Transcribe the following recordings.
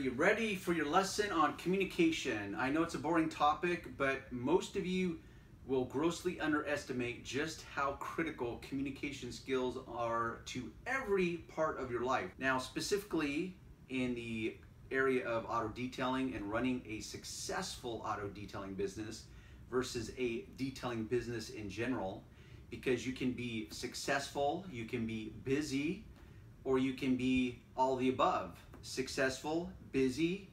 you ready for your lesson on communication? I know it's a boring topic, but most of you will grossly underestimate just how critical communication skills are to every part of your life. Now, specifically in the area of auto detailing and running a successful auto detailing business versus a detailing business in general, because you can be successful, you can be busy, or you can be all the above. Successful, busy,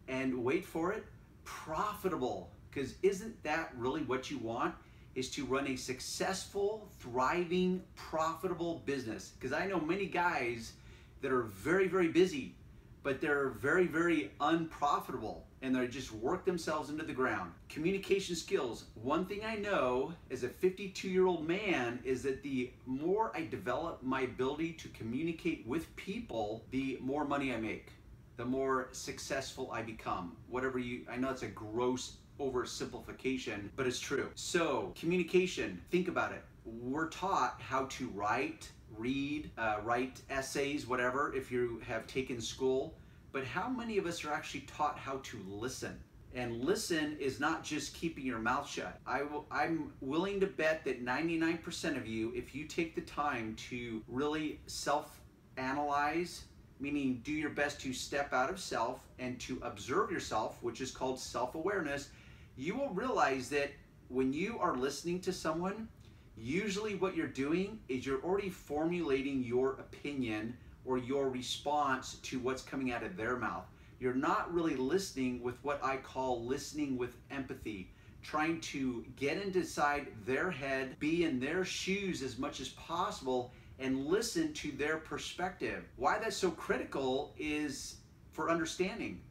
and wait for it, profitable. Because isn't that really what you want? Is to run a successful, thriving, profitable business. Because I know many guys that are very, very busy, but they're very, very unprofitable, and they just work themselves into the ground. Communication skills. One thing I know as a 52-year-old man is that the more I develop my ability to communicate with people, the more money I make, the more successful I become. I know it's a gross oversimplification, but it's true. So communication, think about it. We're taught how to write, read, write essays, whatever, if you have taken school. But how many of us are actually taught how to listen? And listen is not just keeping your mouth shut. I'm willing to bet that 99% of you, if you take the time to really self-analyze, meaning do your best to step out of self and to observe yourself, which is called self-awareness, you will realize that when you are listening to someone, usually what you're doing is you're already formulating your opinion or your response to what's coming out of their mouth. You're not really listening with what I call listening with empathy, trying to get inside their head, be in their shoes as much as possible, and listen to their perspective. Why that's so critical is for understanding.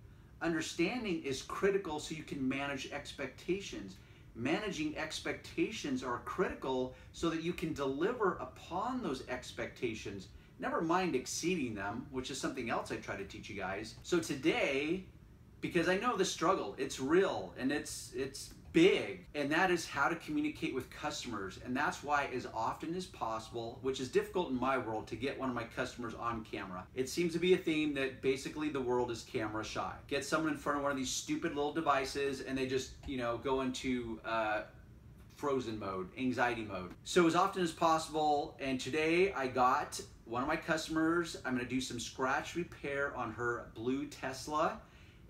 Understanding is critical so you can manage expectations. Managing expectations are critical so that you can deliver upon those expectations. Never mind exceeding them, which is something else I try to teach you guys. So today, because I know the struggle, it's real and it's big, and that is how to communicate with customers. And that's why as often as possible, which is difficult in my world, to get one of my customers on camera. It seems to be a theme that basically the world is camera shy. Get someone in front of one of these stupid little devices and they just, go into frozen mode, anxiety mode. So as often as possible, and today I got one of my customers, I'm gonna do some scratch repair on her blue Tesla,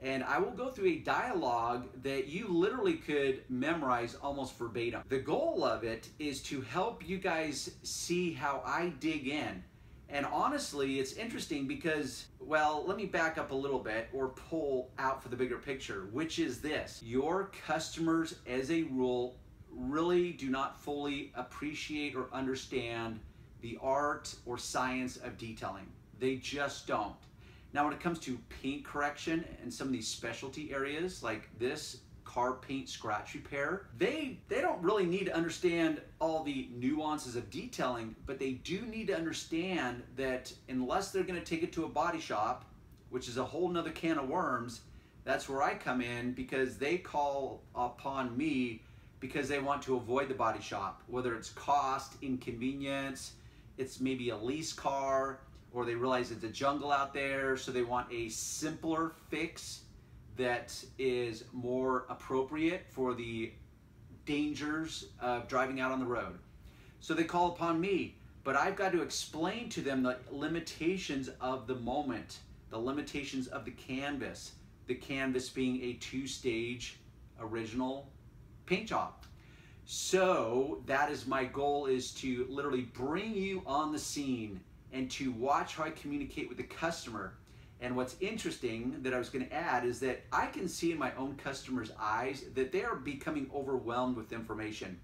and I will go through a dialogue that you literally could memorize almost verbatim. The goal of it is to help you guys see how I dig in. And honestly, it's interesting because, well, let me back up a little bit or pull out for the bigger picture, which is this. Your customers, as a rule, really do not fully appreciate or understand the art or science of detailing. They just don't. Now, when it comes to paint correction and some of these specialty areas like this car paint scratch repair, they don't really need to understand all the nuances of detailing, but they do need to understand that unless they're going to take it to a body shop, which is a whole nother can of worms, that's where I come in, because they call upon me because they want to avoid the body shop, whether it's cost, inconvenience, it's maybe a lease car, or they realize it's a jungle out there, so they want a simpler fix that is more appropriate for the dangers of driving out on the road. So they call upon me, but I've got to explain to them the limitations of the moment, the limitations of the canvas being a two-stage original paint job. So that is my goal, is to literally bring you on the scene and to watch how I communicate with the customer. And what's interesting that I was going to add is that I can see in my own customers' eyes that they are becoming overwhelmed with information.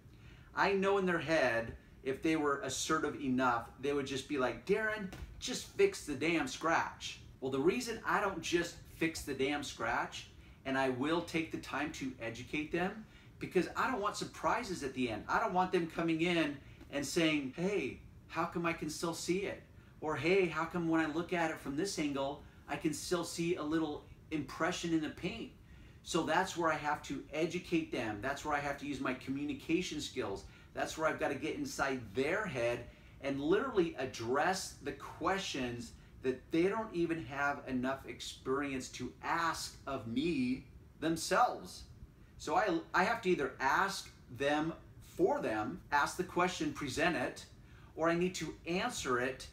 I know in their head, if they were assertive enough, they would just be like, Darren, just fix the damn scratch. Well, the reason I don't just fix the damn scratch, and I will take the time to educate them, because I don't want surprises at the end. I don't want them coming in and saying, hey, how come I can still see it? Or hey, how come when I look at it from this angle, I can still see a little impression in the paint? So that's where I have to educate them. That's where I have to use my communication skills. That's where I've got to get inside their head and literally address the questions that they don't even have enough experience to ask of me themselves. So I have to either ask them for them, ask the question, present it, or I need to answer it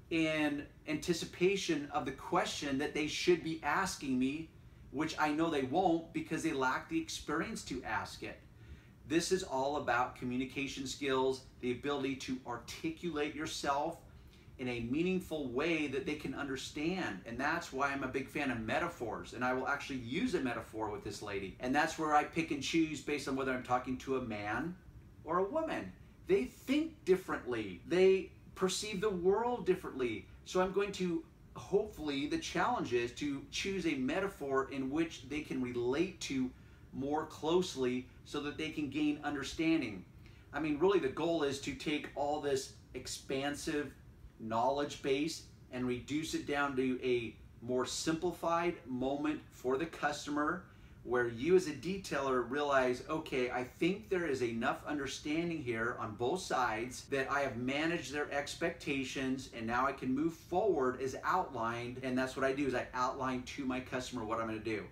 in anticipation of the question that they should be asking me, which I know they won't because they lack the experience to ask it. This is all about communication skills, the ability to articulate yourself in a meaningful way that they can understand. And that's why I'm a big fan of metaphors. And I will actually use a metaphor with this lady. And that's where I pick and choose based on whether I'm talking to a man or a woman. They think differently. They perceive the world differently. So I'm going to, hopefully, the challenge is to choose a metaphor in which they can relate to more closely so that they can gain understanding. I mean, really the goal is to take all this expansive knowledge base and reduce it down to a more simplified moment for the customer where you as a detailer realize, okay, I think there is enough understanding here on both sides that I have managed their expectations and now I can move forward as outlined. And that's what I do, is I outline to my customer what I'm going to do.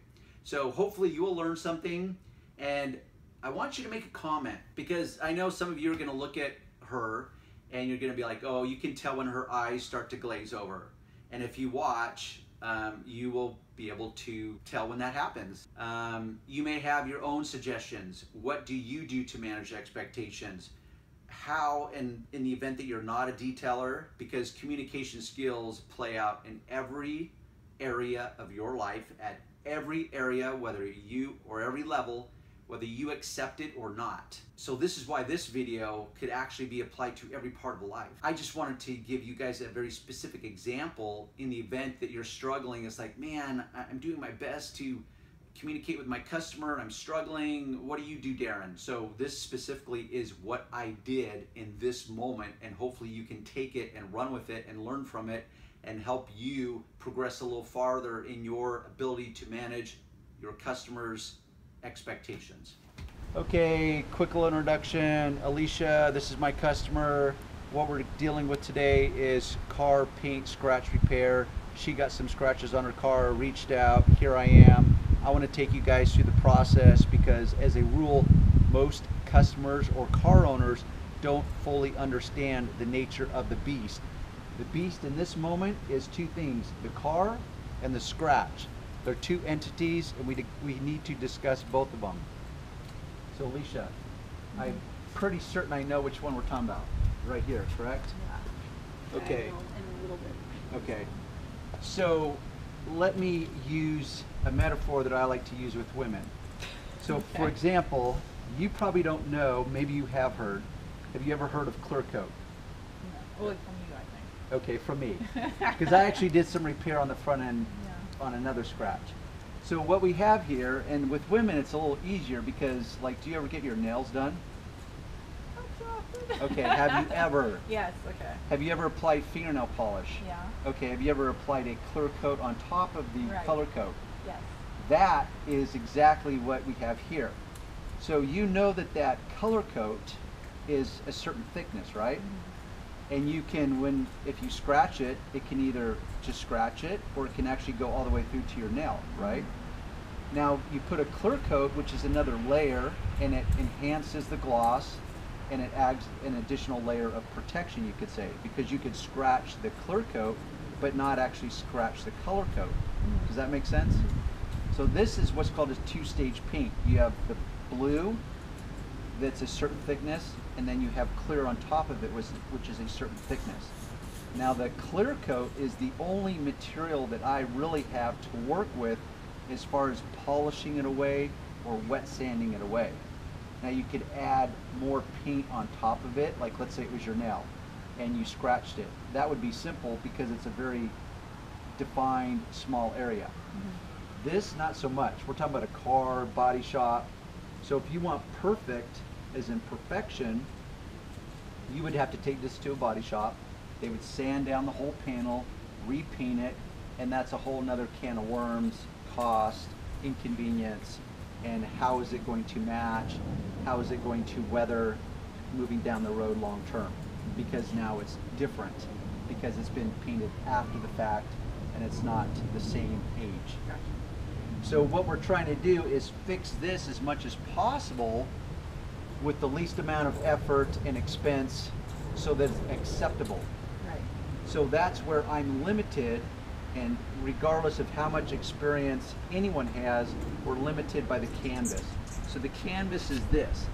So hopefully you will learn something, and I want you to make a comment, because I know some of you are going to look at her and you're going to be like, oh, you can tell when her eyes start to glaze over. And if you watch, you will be able to tell when that happens. You may have your own suggestions. What do you do to manage expectations? How, in the event that you're not a detailer, because communication skills play out in every area of your life, at every area, whether you, or every level, whether you accept it or not. So this is why this video could actually be applied to every part of life. I just wanted to give you guys a very specific example in the event that you're struggling. It's like, man, I'm doing my best to communicate with my customer and I'm struggling. What do you do, Darren? So this specifically is what I did in this moment, and hopefully you can take it and run with it and learn from it and help you progress a little farther in your ability to manage your customers' expectations. Okay, quick little introduction. Alicia, this is my customer. What we're dealing with today is car paint scratch repair. She got some scratches on her car, reached out, here I am. I want to take you guys through the process because as a rule, most customers or car owners don't fully understand the nature of the beast. The beast in this moment is two things, the car and the scratch. They're two entities, and we need to discuss both of them. So Alicia, I'm pretty certain I know which one we're talking about. Right here, correct? Yeah. Okay. In a little bit. Okay. So let me use a metaphor that I like to use with women. So Okay. for example, you probably don't know, maybe you have heard. Have you ever heard of clear coat? No. Well, from you, I think. Okay, from me. Because I actually did some repair on the front end on another scratch. So what we have here, and with women it's a little easier because, like, do you ever get your nails done? Okay, have you ever? Yes, okay. Have you ever applied fingernail polish? Yeah. Okay, have you ever applied a clear coat on top of the Right. color coat? Yes. That is exactly what we have here. So you know that that color coat is a certain thickness, right? Mm-hmm. And you can, if you scratch it, it can either just scratch it or it can actually go all the way through to your nail, right? Mm-hmm. Now you put a clear coat, which is another layer, and it enhances the gloss and it adds an additional layer of protection, you could say, because you could scratch the clear coat but not actually scratch the color coat. Mm-hmm. Does that make sense? So this is what's called a two-stage paint. You have the blue that's a certain thickness, and then you have clear on top of it, which is a certain thickness. Now the clear coat is the only material that I really have to work with as far as polishing it away or wet sanding it away. Now you could add more paint on top of it, like let's say it was your nail and you scratched it. That would be simple because it's a very defined small area. Mm-hmm. This, not so much. We're talking about a car, body shop. So if you want perfect, as in perfection, you would have to take this to a body shop. They would sand down the whole panel, repaint it, and that's a whole nother can of worms, cost, inconvenience, and how is it going to match, how is it going to weather moving down the road long term, because now it's different. because it's been painted after the fact and it's not the same age. Gotcha. So what we're trying to do is fix this as much as possible with the least amount of effort and expense so that it's acceptable. Right. So that's where I'm limited, and regardless of how much experience anyone has, we're limited by the canvas. So the canvas is this.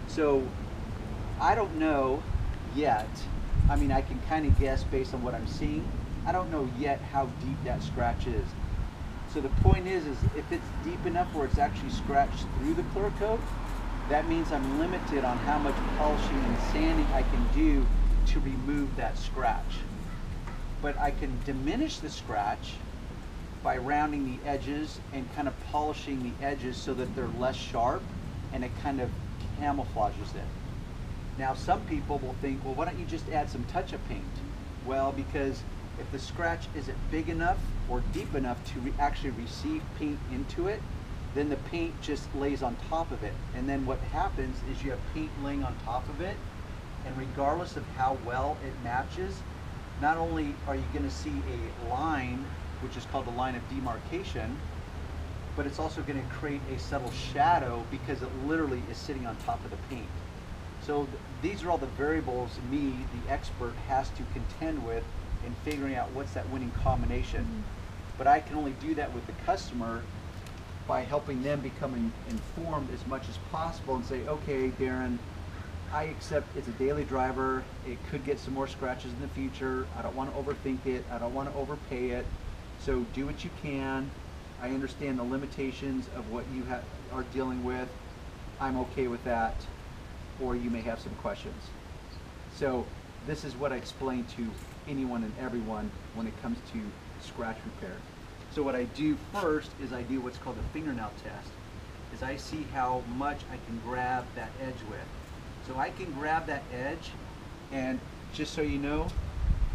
So I don't know yet, I mean I can kind of guess based on what I'm seeing. I don't know yet how deep that scratch is. So the point is if it's deep enough where it's actually scratched through the clear coat, that means I'm limited on how much polishing and sanding I can do to remove that scratch. But I can diminish the scratch by rounding the edges and kind of polishing the edges so that they're less sharp, and it kind of camouflages it. Now some people will think, well, why don't you just add some touch-up paint? Well, because if the scratch isn't big enough or deep enough to actually receive paint into it, then the paint just lays on top of it. And then what happens is you have paint laying on top of it, and regardless of how well it matches, not only are you going to see a line, which is called the line of demarcation, but it's also going to create a subtle shadow because it literally is sitting on top of the paint. So these are all the variables me, the expert, has to contend with in figuring out what's that winning combination. But I can only do that with the customer by helping them become informed as much as possible and say, okay, Darren, I accept it's a daily driver. It could get some more scratches in the future. I don't want to overthink it. I don't want to overpay it. So do what you can. I understand the limitations of what you are dealing with. I'm okay with that. Or you may have some questions. So this is what I explain to anyone and everyone when it comes to scratch repair. So what I do first is I do what's called a fingernail test. Is I see how much I can grab that edge with. So I can grab that edge, and just so you know,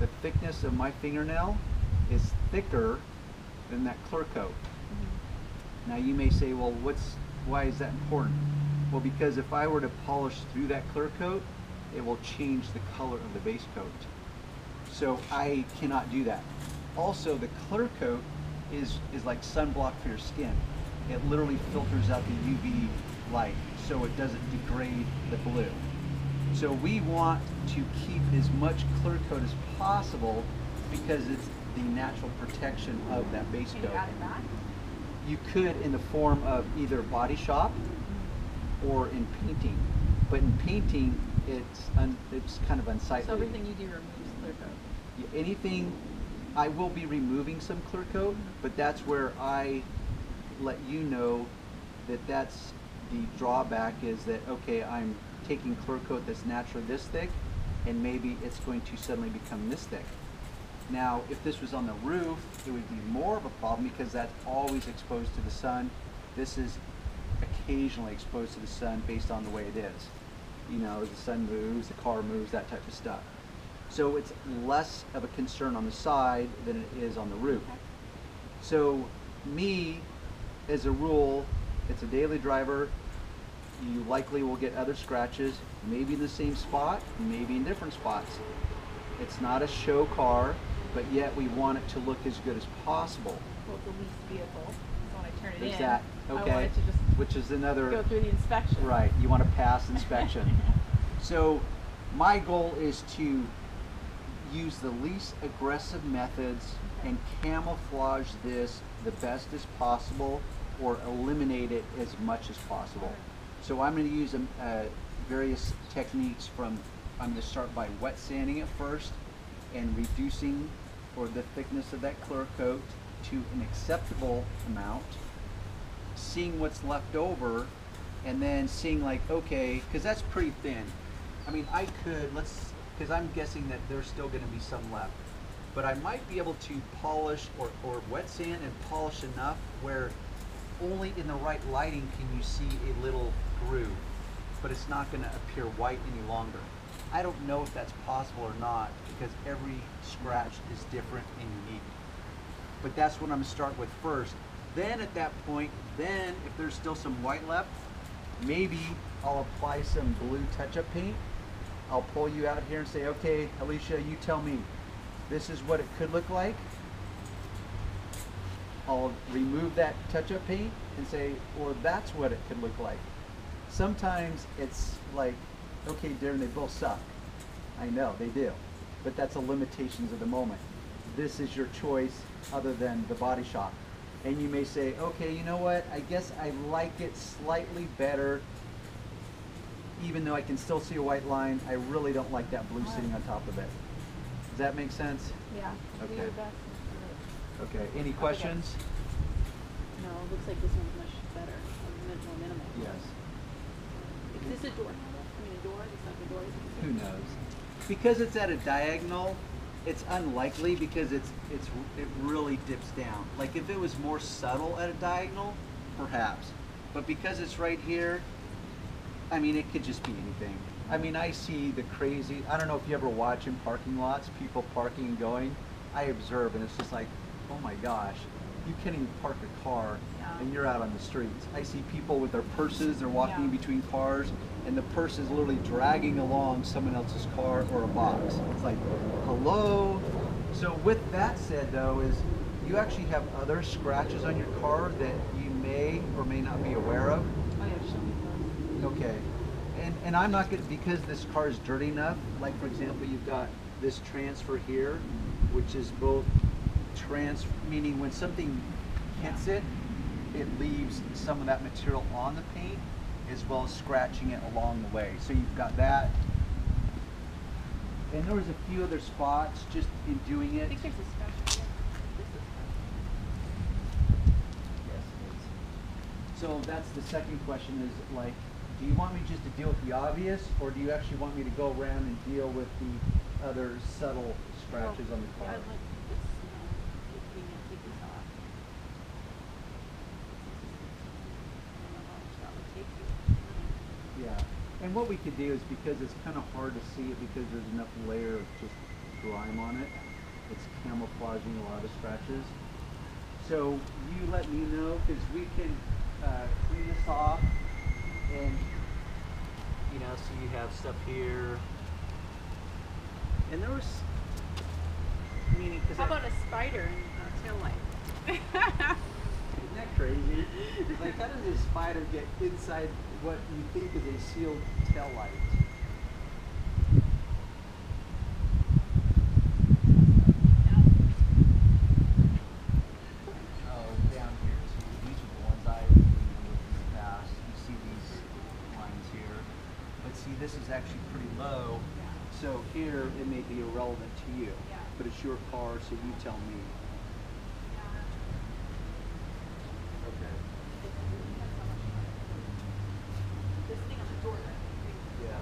the thickness of my fingernail is thicker than that clear coat. Now you may say, well, why is that important? Well, because if I were to polish through that clear coat, it will change the color of the base coat. So I cannot do that. Also, the clear coat is like sunblock for your skin. It literally filters out the UV light, so it doesn't degrade the blue. So we want to keep as much clear coat as possible because it's the natural protection of that base coat. Can you add it back? You could in the form of either body shop or in painting. But in painting, it's kind of unsightly. So everything you do removes clear coat? Anything, I will be removing some clear coat, but that's where I let you know that that's the drawback, is that, okay, I'm taking clear coat that's naturally this thick, and maybe it's going to suddenly become this thick. Now, if this was on the roof, it would be more of a problem because that's always exposed to the sun. This is occasionally exposed to the sun based on the way it is. You know, the sun moves, the car moves, that type of stuff. So it's less of a concern on the side than it is on the roof. So me, as a rule, it's a daily driver. You likely will get other scratches, maybe in the same spot, maybe in different spots. It's not a show car, but yet we want it to look as good as possible. Well, it's a leased vehicle, so when I turn it There's in, that, okay, I want it to just which is another, go through the inspection. right, you want to pass inspection. So my goal is to use the least aggressive methods and camouflage this the best as possible, or eliminate it as much as possible. So I'm going to use various techniques from, I'm going to start by wet sanding it first and reducing for the thickness of that clear coat to an acceptable amount, seeing what's left over, and then seeing like, okay, because that's pretty thin. I mean, I could, because I'm guessing that there's still going to be some left, but I might be able to polish or wet sand and polish enough where only in the right lighting can you see a little groove, but it's not going to appear white any longer. I don't know if that's possible or not because every scratch is different and unique. But that's what I'm going to start with first. Then at that point, then if there's still some white left, maybe I'll apply some blue touch-up paint. I'll pull you out here and say, okay, Alicia, you tell me, this is what it could look like. I'll remove that touch-up paint and say, or that's what it could look like. Sometimes it's like, okay, Darren, they both suck. I know, they do. But that's the limitations of the moment. This is your choice other than the Body Shop. And you may say, okay, you know what? I guess I like it slightly better, even though I can still see a white line. I really don't like that blue sitting on top of it. Does that make sense? Yeah. Do Okay. your best. Okay, any questions? No, it looks like this one's much better, more minimal. Yes. Is this a door handle? I mean, a door? It's like a door. Who knows? Because it's at a diagonal, it's unlikely because it really dips down. Like if it was more subtle at a diagonal, perhaps. But because it's right here, I mean, it could just be anything. I mean, I see the crazy, I don't know if you ever watch in parking lots, people parking and going. I observe and it's just like, oh my gosh, you can't even park a car and you're out on the streets. I see people with their purses, they're walking in between cars and the purse is literally dragging along someone else's car or a box. It's like, hello? So with that said though, is you actually have other scratches on your car that you may or may not be aware of. Oh yeah, show me those. Okay. And I'm not gonna, because this car is dirty enough, like for example, you've got this transfer here, which is both meaning when something hits it, it leaves some of that material on the paint as well as scratching it along the way. So you've got that. And there was a few other spots just in doing it. I think there's a scratch here. Yes, it is. So that's the second question is like, do you want me just to deal with the obvious or do you actually want me to go around and deal with the other subtle scratches on the Yeah, car? I'd like this, if we can take this off. I don't know how much that would take you. Yeah. And what we could do is because it's kind of hard to see it because there's enough layer of just grime on it, it's camouflaging a lot of scratches. So you let me know because we can clean this off and you know, so you have stuff here. And there was, meaning, because How about a spider and a tail light? isn't that crazy? Like, how does a spider get inside what you think is a sealed tail light? Oh, down here too. These are the ones I remember from the past. You see these lines here. But see, this is actually pretty low. So here, it may be irrelevant to you. But it's your car, so you tell me. Okay. This thing on the door, Yeah.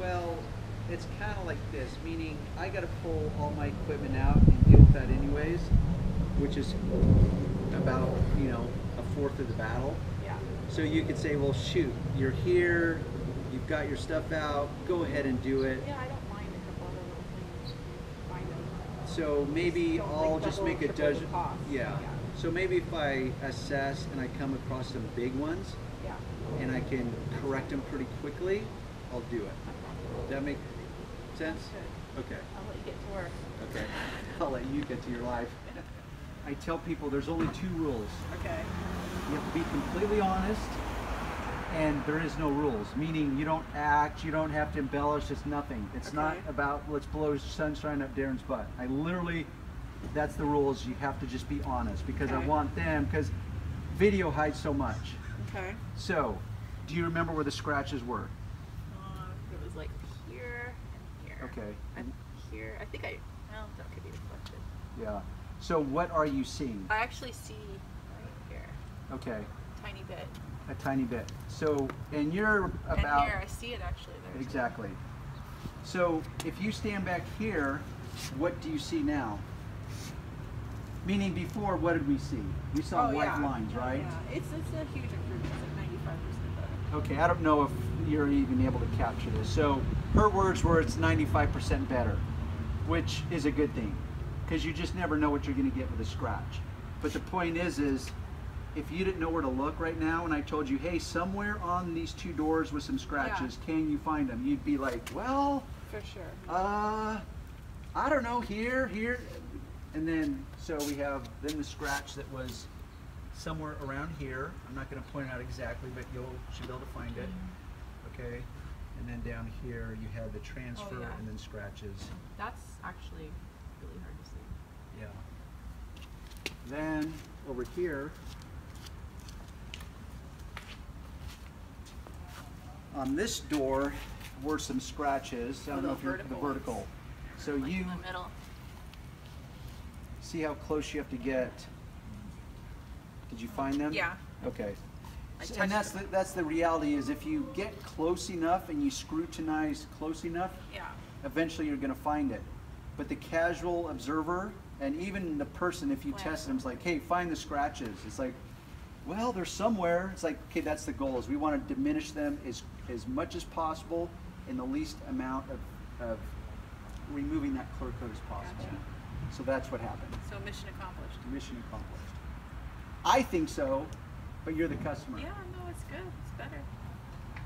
Well, it's kind of like this, meaning I got to pull all my equipment out and deal with that anyways, which is about, you know, a fourth of the battle. Yeah. So you could say, well, shoot, you're here, you've got your stuff out, go ahead and do it. Yeah, I don't mind a couple other little things. Find them. So maybe Don't, I'll like, just double, make a triple the dozen. cost. Yeah. So maybe if I assess and I come across some big ones Yeah. and I can correct them pretty quickly, I'll do it. Does that make sense? Good. Okay. I'll let you get to work. Okay. I'll let you get to your life. I tell people there's only two rules. Okay. You have to be completely honest, and there is no rules. Meaning you don't act, you don't have to embellish. It's nothing. It's not Okay. about let's blow sunshine up Darren's butt. I literally, that's the rules. You have to just be honest because I Okay. want them because video hides so much. Okay. So, do you remember where the scratches were? It was like here and here. Okay. And here. I think well, that could be reflected. Yeah. So what are you seeing? I actually see right here, Okay. tiny bit. A tiny bit. So, and you're about... And here, I see it actually there. Exactly. So, if you stand back here, what do you see now? Meaning before, what did we see? We saw Oh, white yeah. lines, right? Yeah, it's a huge improvement. It's like 95% better. Okay, I don't know if you're even able to capture this. So, her words were it's 95% better, which is a good thing, because you just never know what you're going to get with a scratch. But the point is if you didn't know where to look right now and I told you, hey, somewhere on these two doors with some scratches, can you find them? You'd be like, well, For sure. I don't know, here, and then so we have then the scratch that was somewhere around here. I'm not going to point out exactly, but you should be able to find it. Okay, and then down here you had the transfer and then scratches. That's actually really hard to see. Yeah. Then over here on this door were some scratches. I don't know if you're the vertical. So Like you in the middle. see how close you have to get. Did you find them? Yeah. Okay. I So, and that's the reality is if you get close enough and you scrutinize close enough, Yeah. eventually you're going to find it. But the casual observer and even the person, if you test them, is like, hey, find the scratches. It's like, well, they're somewhere. It's like, okay, that's the goal. Is we want to diminish them as much as possible in the least amount of removing that clear coat as possible. Gotcha. So that's what happened. So mission accomplished. Mission accomplished. I think so, but you're the customer. Yeah, no, it's good. It's better.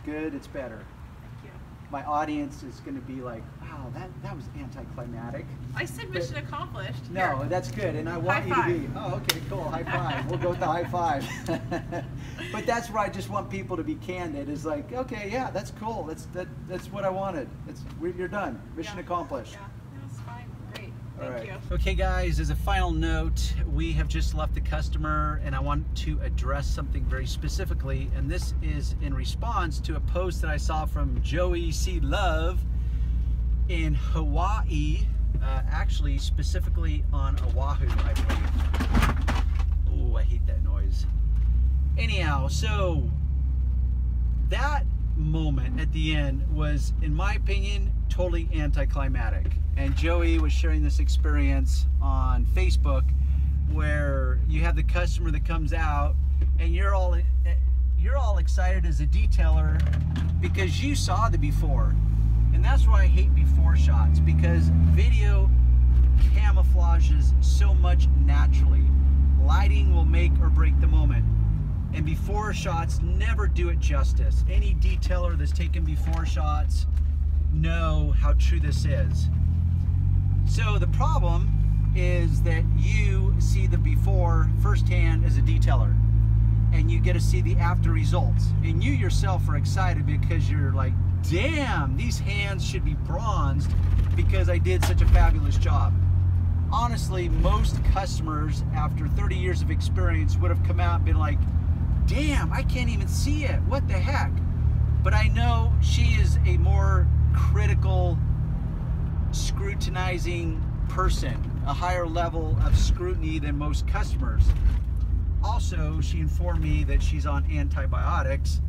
Good, it's better. Thank you. My audience is going to be like, wow, that was anticlimactic. I said mission accomplished. No, Here. that's good, and I want High you five. to be. Oh, okay, cool. High five. We'll go with the high five. But that's where I just want people to be candid. Is like, okay, yeah, that's cool. That's what I wanted. You're done. Mission accomplished. Yeah, it was fine. Great. All Thank right. you. Okay guys, as a final note, we have just left the customer and I want to address something very specifically, and this is in response to a post that I saw from Joey C. Love in Hawaii, actually specifically on Oahu, I believe. Oh, I hate that noise. Anyhow, so that moment at the end was, in my opinion, totally anticlimactic. And Joey was sharing this experience on Facebook where you have the customer that comes out and you're all excited as a detailer because you saw the before. And that's why I hate before shots, because video camouflages so much naturally. Lighting will make or break the moment. And before shots never do it justice. Any detailer that's taken before shots know how true this is. So the problem is that you see the before firsthand as a detailer, and you get to see the after results. And you yourself are excited because you're like, damn, these hands should be bronzed because I did such a fabulous job. Honestly, most customers after 30 years of experience would have come out and been like, damn, I can't even see it. What the heck? But I know she is a more critical, scrutinizing person, a higher level of scrutiny than most customers. Also, she informed me that she's on antibiotics,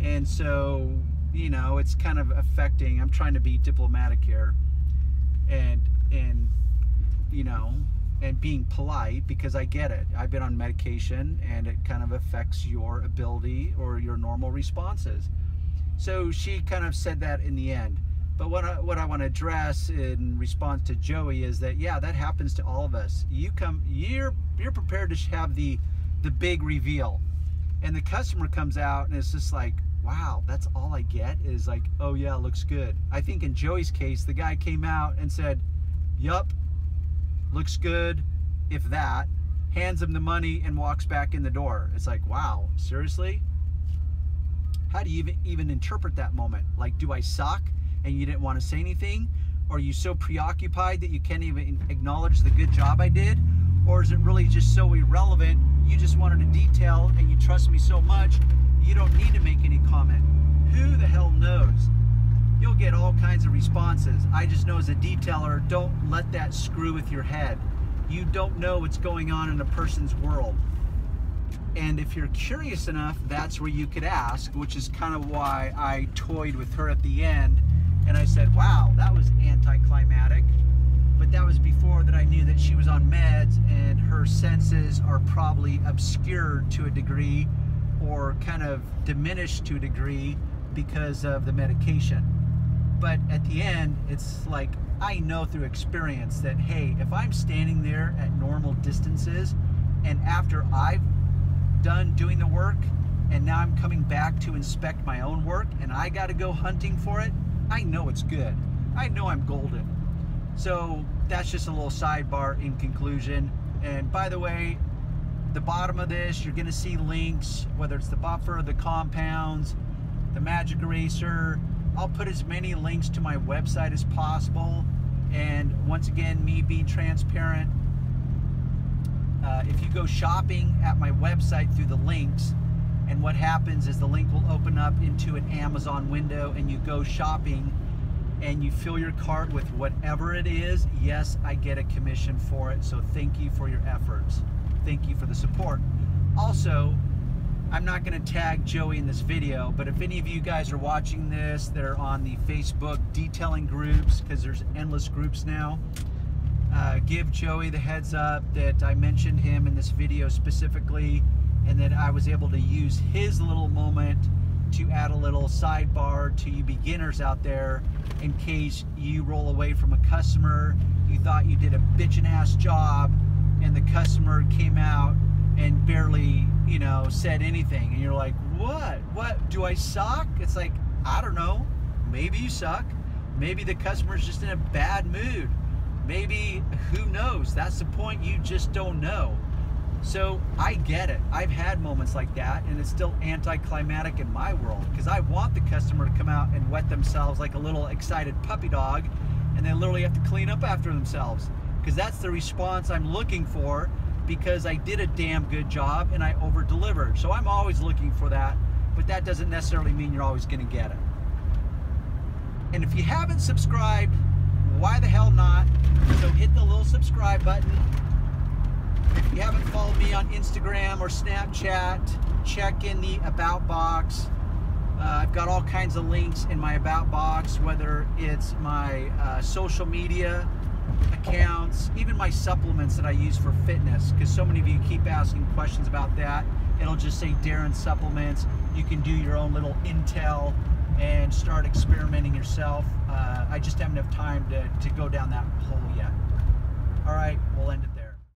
and so, you know, it's kind of affecting. I'm trying to be diplomatic here and you know, and being polite, because I get it. I've been on medication and it kind of affects your ability or your normal responses. So she kind of said that in the end. But what I want to address in response to Joey is that, yeah, that happens to all of us. You're prepared to have the big reveal, and the customer comes out and it's just like, wow, that's all I get is like, oh yeah, it looks good. I think in Joey's case, the guy came out and said, yup, looks good, if that, hands him the money and walks back in the door. It's like, wow, seriously? How do you even interpret that moment? Like, do I suck and you didn't want to say anything? Or are you so preoccupied that you can't even acknowledge the good job I did? Or is it really just so irrelevant, you just wanted a detail and you trust me so much, you don't need to make any comment? Who the hell knows? You'll get all kinds of responses. I just know as a detailer, don't let that screw with your head. You don't know what's going on in a person's world. And if you're curious enough, that's where you could ask, which is kind of why I toyed with her at the end. And I said, wow, that was anticlimactic. But that was before that I knew that she was on meds and her senses are probably obscured to a degree or kind of diminished to a degree because of the medication. But at the end, it's like, I know through experience that, hey, if I'm standing there at normal distances and after I've done doing the work and now I'm coming back to inspect my own work and I got to go hunting for it, I know it's good. I know I'm golden. So that's just a little sidebar in conclusion. And by the way, the bottom of this, you're gonna see links, whether it's the buffer, the compounds, the magic eraser. I'll put as many links to my website as possible. And once again, me being transparent, if you go shopping at my website through the links, and what happens is the link will open up into an Amazon window, and you go shopping and you fill your cart with whatever it is, yes, I get a commission for it. So thank you for your efforts. Thank you for the support. Also, I'm not going to tag Joey in this video, but if any of you guys are watching this that are on the Facebook detailing groups, because there's endless groups now, give Joey the heads up that I mentioned him in this video specifically, and that I was able to use his little moment to add a little sidebar to you beginners out there, in case you roll away from a customer, you thought you did a bitchin' ass job, and the customer came out and barely, you know, said anything, and you're like, what, do I suck? It's like, I don't know, maybe you suck, maybe the customer's just in a bad mood, maybe, who knows? That's the point, you just don't know. So I get it. I've had moments like that, and it's still anticlimactic in my world, because I want the customer to come out and wet themselves like a little excited puppy dog, and they literally have to clean up after themselves, because that's the response I'm looking for, because I did a damn good job and I over-delivered. So I'm always looking for that, but that doesn't necessarily mean you're always going to get it. And if you haven't subscribed, why the hell not? So hit the little subscribe button. If you haven't followed me on Instagram or Snapchat, check in the About box. I've got all kinds of links in my About box, whether it's my social media accounts, even my supplements that I use for fitness, because so many of you keep asking questions about that. It'll just say Darren Supplements. You can do your own little intel and start experimenting yourself. I just haven't enough time to go down that hole yet. All right, we'll end it there.